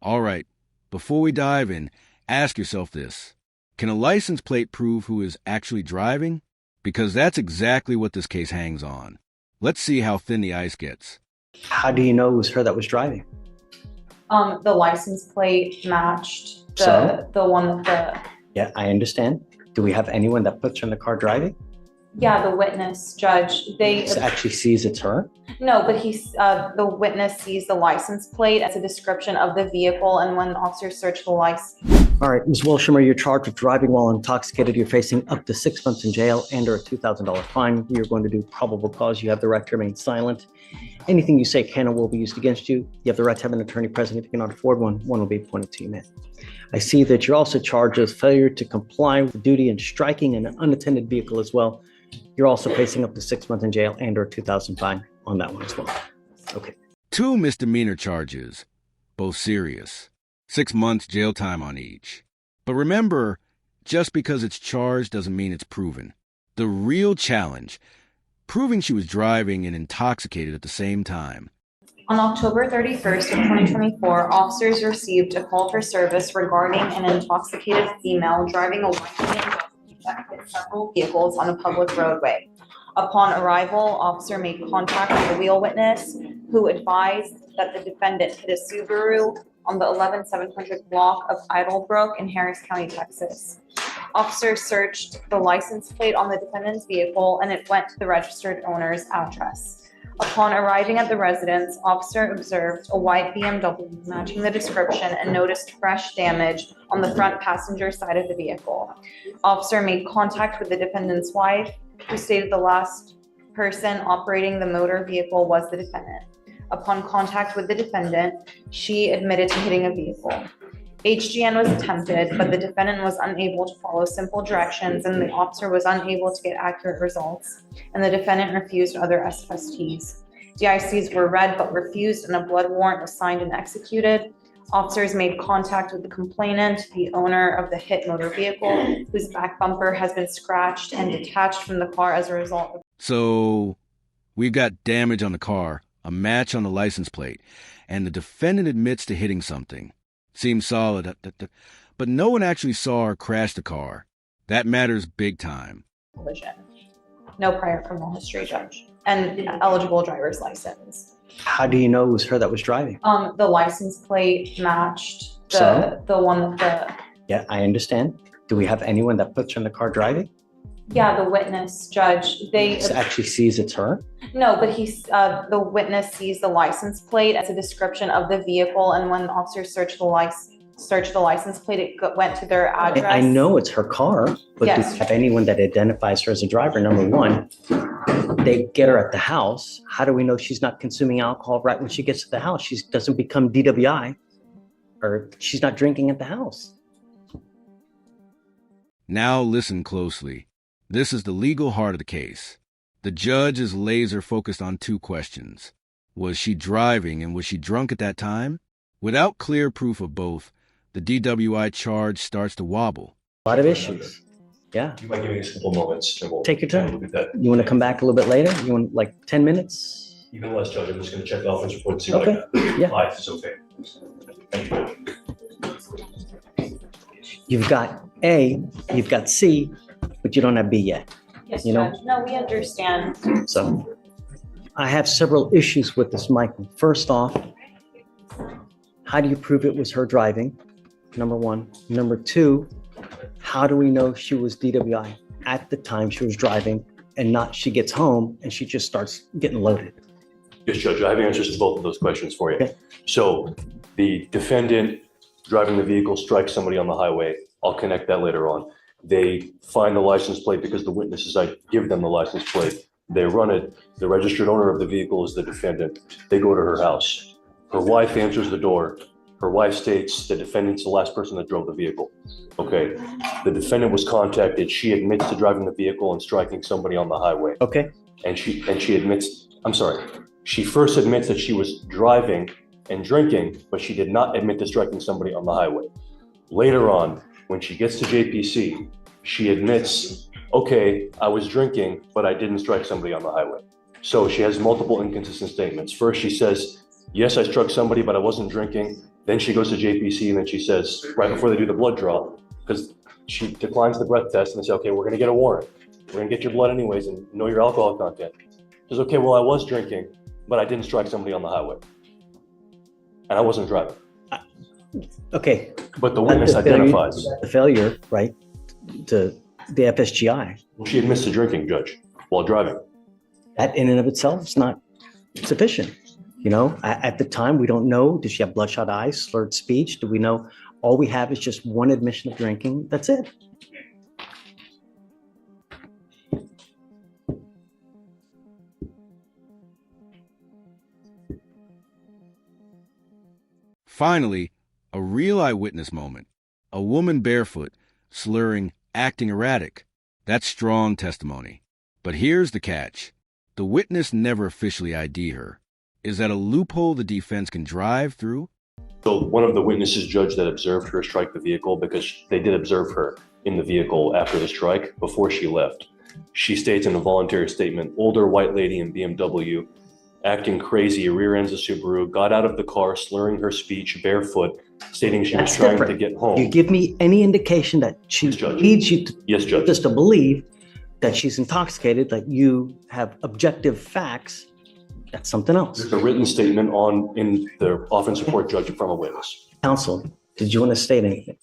All right, before we dive in, ask yourself this. Can a license plate prove who is actually driving? Because that's exactly what this case hangs on. Let's see how thin the ice gets. How do you know it was her that was driving? The license plate matched the one with the... Yeah, I understand. Do we have anyone that puts her in the car driving? Yeah, the witness, Judge. They actually sees it's her? No, but the witness sees the license plate as a description of the vehicle, and when officers search the license. All right, Ms. Wilsheimer, you're charged with driving while intoxicated. You're facing up to 6 months in jail and or a $2,000 fine. We are going to do probable cause. You have the right to remain silent. Anything you say can or will be used against you. You have the right to have an attorney present. If you cannot afford one, one will be appointed to you, man. I see that you're also charged with failure to comply with duty and striking an unattended vehicle as well. You're also facing up to 6 months in jail and or $2,000 fine on that one as well. Okay. 2 misdemeanor charges, both serious. 6 months jail time on each. But remember, just because it's charged doesn't mean it's proven. The real challenge, proving she was driving and intoxicated at the same time. On October 31st of 2024, officers received a call for service regarding an intoxicated female driving a white BMW that hit several vehicles on a public roadway. Upon arrival, officer made contact with the wheel witness, who advised that the defendant hit a Subaru on the 11700 block of Idlebrook in Harris County, Texas. Officers searched the license plate on the defendant's vehicle, and it went to the registered owner's address. Upon arriving at the residence, officer observed a white BMW matching the description and noticed fresh damage on the front passenger side of the vehicle. Officer made contact with the defendant's wife, who stated the last person operating the motor vehicle was the defendant. Upon contact with the defendant, she admitted to hitting a vehicle. HGN was attempted, but the defendant was unable to follow simple directions, and the officer was unable to get accurate results, and the defendant refused other SFSTs. DICs were read but refused, and a blood warrant was signed and executed. Officers made contact with the complainant, the owner of the hit motor vehicle, whose back bumper has been scratched and detached from the car as a result. So we've got damage on the car, a match on the license plate, and the defendant admits to hitting something. Seems solid, but no one actually saw her crash the car. That matters big time. Collision. No prior criminal history, Judge, and eligible driver's license. How do you know it was her that was driving? The license plate matched the one with the... Yeah, I understand. Do we have anyone that puts her in the car driving? Yeah, the witness, Judge. They actually sees it's her? No, but the witness sees the license plate as a description of the vehicle, and when officers searched the license plate, it went to their address. I know it's her car, but yes. Do you have anyone that identifies her as a driver? Number one, they get her at the house. How do we know she's not consuming alcohol right when she gets to the house? She doesn't become DWI, or she's not drinking at the house. Now listen closely. This is the legal heart of the case. The judge is laser focused on 2 questions. Was she driving and was she drunk at that time? Without clear proof of both, the DWI charge starts to wobble. A lot of issues. Yeah. You might give me a couple moments. And we'll take your time. Look at that. You want to come back a little bit later? You want like 10 minutes? Even less, Judge. I'm just going to check the offense report and see okay. what I got. Yeah. 5 is okay. Thank you. You've got A, you've got C, but you don't have B yet. Yes, you know? Judge. No, we understand. So I have several issues with this, Michael. First off, how do you prove it was her driving? Number one. Number two, how do we know she was DWI at the time she was driving and not she gets home and she just starts getting loaded? Yes, Judge. I have answers to both of those questions for you. Okay. So the defendant driving the vehicle strikes somebody on the highway. I'll connect that later on. They find the license plate because the witnesses, I give them the license plate. They run it. The registered owner of the vehicle is the defendant. They go to her house. Her wife answers the door. Her wife states the defendant's the last person that drove the vehicle. Okay. The defendant was contacted. She admits to driving the vehicle and striking somebody on the highway. Okay. And she admits, I'm sorry. She first admits that she was driving and drinking, but she did not admit to striking somebody on the highway. Later on, when she gets to JPC, she admits, okay, I was drinking, but I didn't strike somebody on the highway. So she has multiple inconsistent statements. First, she says, yes, I struck somebody, but I wasn't drinking. Then she goes to JPC and then she says, right before they do the blood draw, because she declines the breath test and they say, okay, we're gonna get a warrant. We're gonna get your blood anyways and know your alcohol content. She says, okay, well, I was drinking, but I didn't strike somebody on the highway. And I wasn't driving. Okay. But the witness identifies. The failure, right, to the FSGI. Well, she admits to drinking, Judge, while driving. That in and of itself is not sufficient. You know, at the time, we don't know. Does she have bloodshot eyes, slurred speech? Do we know? All we have is just one admission of drinking. That's it. Finally, a real eyewitness moment. A woman barefoot, slurring, acting erratic. That's strong testimony. But here's the catch. The witness never officially ID'd her. Is that a loophole the defense can drive through? So one of the witnesses, Judge, that observed her strike the vehicle, because they did observe her in the vehicle after the strike before she left. She states in a voluntary statement, older white lady in BMW, acting crazy, rear ends a Subaru, got out of the car, slurring her speech, barefoot, stating she was trying to get home. You give me any indication that she leads you to, yes, Judge, just to believe that she's intoxicated, that you have objective facts, that's something else. there's a written statement in the offense report, Judge, from a witness. Counsel, did you want to state anything?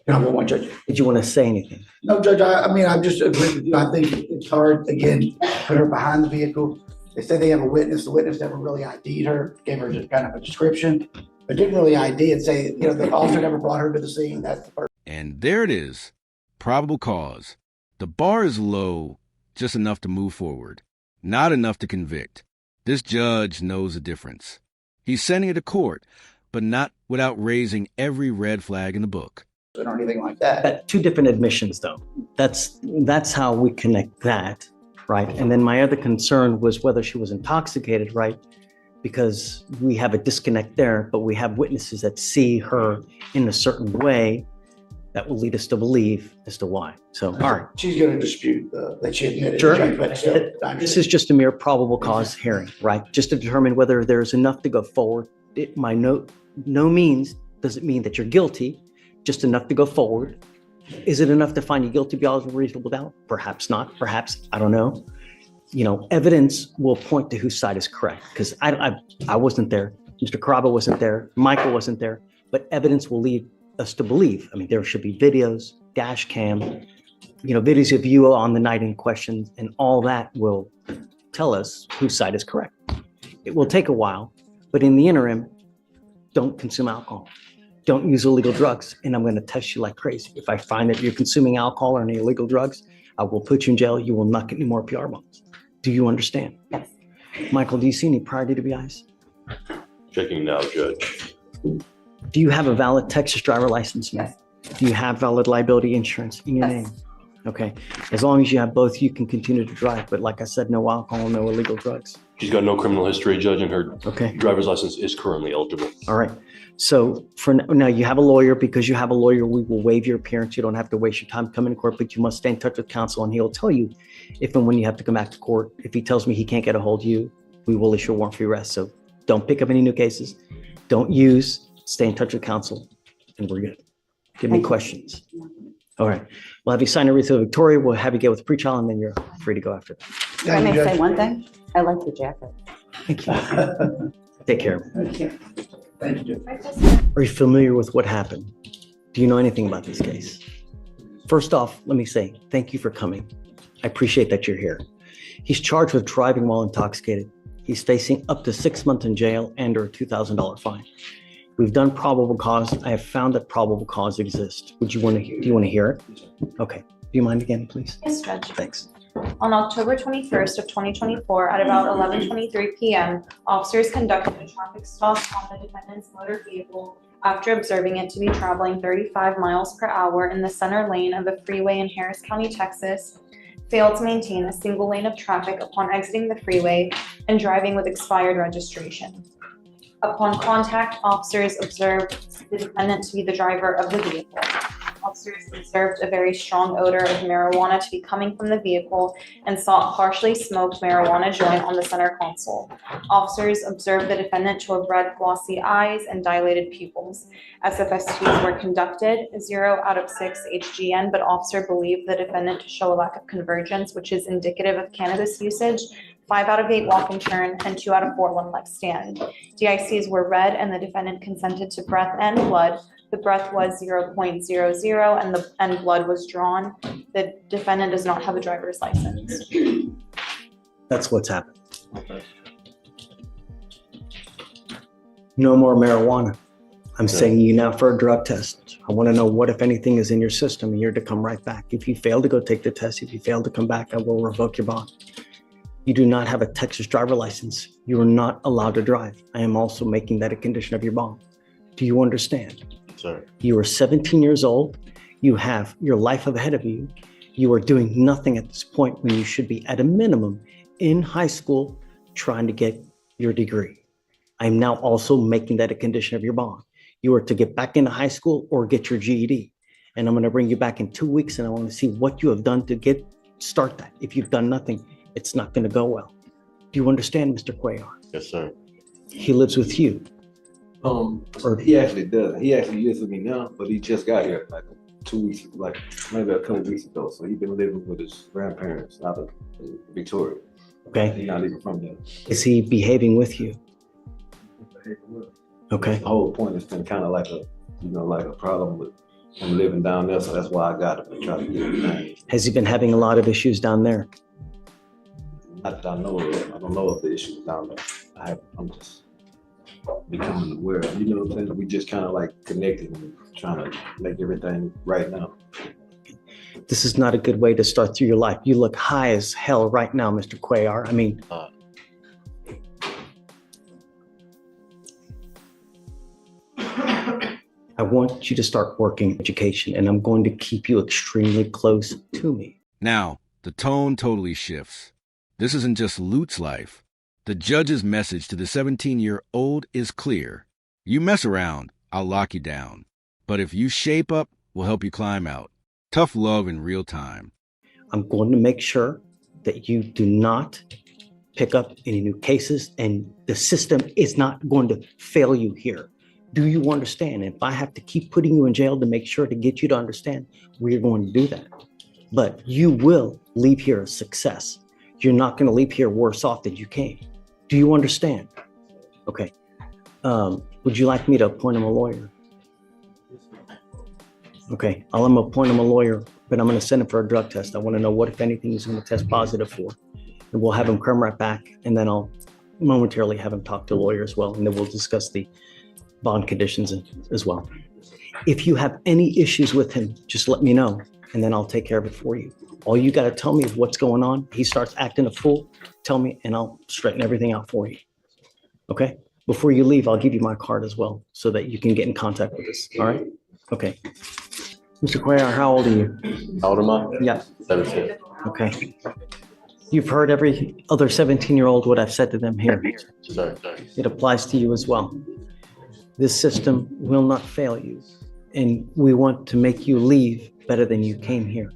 No, one Judge. Did you want to say anything? No, Judge, I mean, I just agree with you. I think it's hard, again, put her behind the vehicle. They say they have a witness. The witness never really ID'd her, gave her just kind of a description, but didn't really ID and say, you know, the officer never brought her to the scene. That's the first. And there it is. Probable cause. The bar is low, just enough to move forward, not enough to convict. This judge knows the difference. He's sending it to court, but not without raising every red flag in the book. Or anything like that. Two different admissions, though. That's how we connect that, right? And then my other concern was whether she was intoxicated, right? Because we have a disconnect there, but we have witnesses that see her in a certain way that will lead us to believe as to why. So, all right. She's going to dispute that she admitted. Sure. Judge, but still, This is just a mere probable cause hearing, right? Just to determine whether there's enough to go forward. It by no means does it mean that you're guilty, just enough to go forward. Is it enough to find you guilty beyond a reasonable doubt? Perhaps not. Perhaps, I don't know. You know, evidence will point to whose side is correct, because I wasn't there. Mr. Caraba wasn't there. Michael wasn't there. But evidence will lead us to believe. I mean, there should be videos, dash cam, you know, videos of you on the night in question, and all that will tell us whose side is correct. It will take a while, but in the interim, don't consume alcohol. Don't use illegal drugs, and I'm going to test you like crazy. If I find that you're consuming alcohol or any illegal drugs, I will put you in jail. You will not get any more PR bonds. Do you understand? Yes. Michael, do you see any prior DWIs? Checking now, Judge. Do you have a valid Texas driver license, man? Do you have valid liability insurance in your Yes. name? Okay. As long as you have both, you can continue to drive. But like I said, no alcohol, no illegal drugs. She's got no criminal history, Judge, and her Okay. driver's license is currently eligible. All right. So for now, you have a lawyer. Because you have a lawyer, we will waive your appearance. You don't have to waste your time coming to court, but you must stay in touch with counsel, and he'll tell you if and when you have to come back to court. If he tells me he can't get a hold of you, we will issue a warrant for your arrest. So don't pick up any new cases. Don't use. Stay in touch with counsel, and we're good. Give me questions. All right. We'll have you sign a wreath of Victoria. We'll have you get with pretrial, and then you're free to go after that. If I may say one thing, I like your jacket. Thank you. Take care. Thank you, Judge. Are you familiar with what happened? Do you know anything about this case? First off, let me say thank you for coming. I appreciate that you're here. He's charged with driving while intoxicated. He's facing up to 6 months in jail and or a $2,000 fine. We've done probable cause. I have found that probable cause exists. Do you want to hear it? Okay. Do you mind again, please? Yes, Judge. Thanks. On October 21st of 2024, at about 11:23 p.m., officers conducted a traffic stop on the defendant's motor vehicle after observing it to be traveling 35 miles per hour in the center lane of a freeway in Harris County, Texas, failed to maintain a single lane of traffic upon exiting the freeway, and driving with expired registration. Upon contact, officers observed the defendant to be the driver of the vehicle. officers observed a very strong odor of marijuana to be coming from the vehicle and saw a partially smoked marijuana joint on the center console. Officers observed the defendant to have red glossy eyes and dilated pupils. SFSTs were conducted, 0 out of 6 HGN, but officer believed the defendant to show a lack of convergence, which is indicative of cannabis usage. 5 out of 8 walk and turn, and 2 out of 4 one-leg stand. DICs were read, and the defendant consented to breath and blood. The breath was 0.00, and blood was drawn. The defendant does not have a driver's license. That's what's happened. No more marijuana. I'm sending you now for a drug test. I want to know what, if anything, is in your system, and you're to come right back. If you fail to go take the test, if you fail to come back, I will revoke your bond. You do not have a Texas driver license. You are not allowed to drive. I am also making that a condition of your bond. Do you understand? Sir. You are 17 years old. You have your life ahead of you. You are doing nothing at this point when you should be, at a minimum, in high school trying to get your degree. I'm now also making that a condition of your bond. You are to get back into high school or get your GED. And I'm going to bring you back in 2 weeks, and I want to see what you have done to start that. If you've done nothing, it's not going to go well. Do you understand, Mr. Cuellar? Yes, sir. He lives with you. He actually does. He actually lives with me now, but he just got here like 2 weeks, like maybe a couple weeks ago. So he's been living with his grandparents out of Victoria. Okay. He's not even from there. Is he behaving with you? Okay. The whole point has been kind of like a problem with him living down there. So that's why I got him and try to get him down. Has he been having a lot of issues down there? Not that I know of. I don't know of the issues down there. I'm just becoming aware. You know what I'm saying? We just kind of like connected and trying to make everything right now. This is not a good way to start through your life. You look high as hell right now, Mr. Cuellar. I mean, I want you to start working education, and I'm going to keep you extremely close to me. Now, the tone totally shifts. This isn't just Lute's life. The judge's message to the 17-year-old is clear. You mess around, I'll lock you down. But if you shape up, we'll help you climb out. Tough love in real time. I'm going to make sure that you do not pick up any new cases, and the system is not going to fail you here. Do you understand? If I have to keep putting you in jail to make sure to get you to understand, we're going to do that. But you will leave here a success. You're not going to leave here worse off than you came. Do you understand? Okay. Would you like me to appoint him a lawyer? Okay, I'm going to appoint him a lawyer, but I'm going to send him for a drug test. I want to know what, if anything, he's going to test positive for. And we'll have him come right back, and then I'll momentarily have him talk to a lawyer as well, and then we'll discuss the bond conditions as well. If you have any issues with him, just let me know, and then I'll take care of it for you. All you got to tell me is what's going on. He starts acting a fool, tell me, and I'll straighten everything out for you. Okay? Before you leave, I'll give you my card as well so that you can get in contact with us. All right? Okay. Mr. Cuellar, how old are you? How old am I? Yeah. 17. Okay. You've heard every other 17-year-old what I've said to them here. Sorry. It applies to you as well. This system will not fail you, and we want to make you leave better than you came here.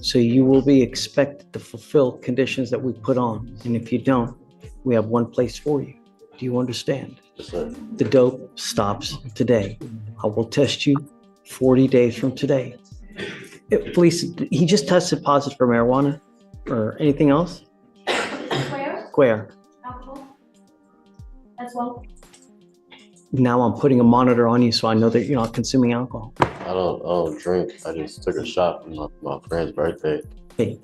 So you will be expected to fulfill conditions that we put on. And if you don't, we have one place for you. Do you understand? Yes, sir. The dope stops today. I will test you 40 days from today. Police, he just tested positive for marijuana or anything else? Where? Alcohol as well. Now I'm putting a monitor on you so I know that you're not consuming alcohol. I don't drink. I just took a shot for my friend's birthday. Okay.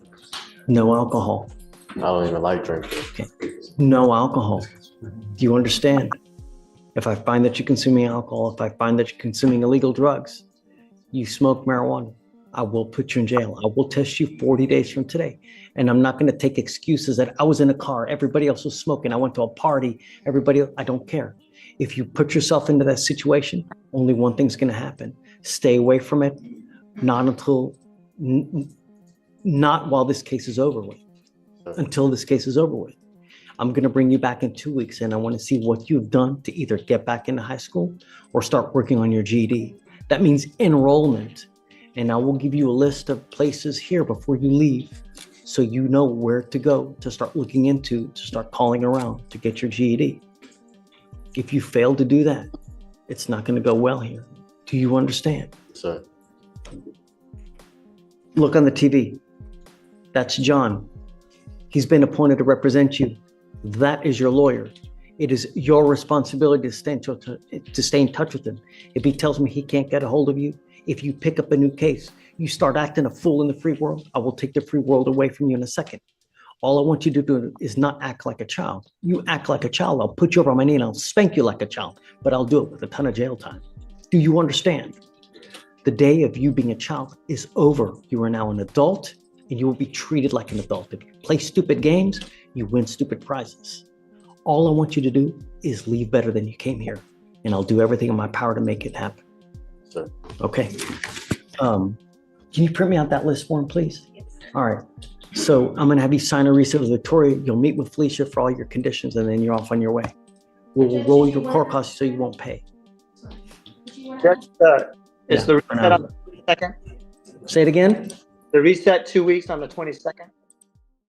No alcohol. I don't even like drinking. Okay. No alcohol. Do you understand? If I find that you're consuming alcohol, if I find that you're consuming illegal drugs, you smoke marijuana, I will put you in jail. I will test you 40 days from today. And I'm not going to take excuses that I was in a car, everybody else was smoking, I went to a party, I don't care. If you put yourself into that situation, only one thing's going to happen. Stay away from it, not while this case is over with, until this case is over with. I'm going to bring you back in 2 weeks, and I want to see what you've done to either get back into high school or start working on your GED. That means enrollment. And I will give you a list of places here before you leave, so you know where to go to start looking into, to start calling around to get your GED. If you fail to do that, it's not going to go well here. Do you understand? Sir. Look on the TV. That's John. He's been appointed to represent you. That is your lawyer. It is your responsibility to stay in touch with him. If he tells me he can't get a hold of you, if you pick up a new case, you start acting a fool in the free world, I will take the free world away from you in a second. All I want you to do is not act like a child. You act like a child, I'll put you over on my knee and I'll spank you like a child, but I'll do it with a ton of jail time. Do you understand? The day of you being a child is over. You are now an adult and you will be treated like an adult. If you play stupid games, you win stupid prizes. All I want you to do is leave better than you came here, and I'll do everything in my power to make it happen. Sir. Okay. Can you print me out that list form, please? Yes. All right. So I'm going to have you sign a receipt with Victoria. You'll meet with Felicia for all your conditions, and then you're off on your way. We'll roll your court costs so you won't pay. Judge, is the reset on the 22nd? Say it again. The reset 2 weeks on the 22nd?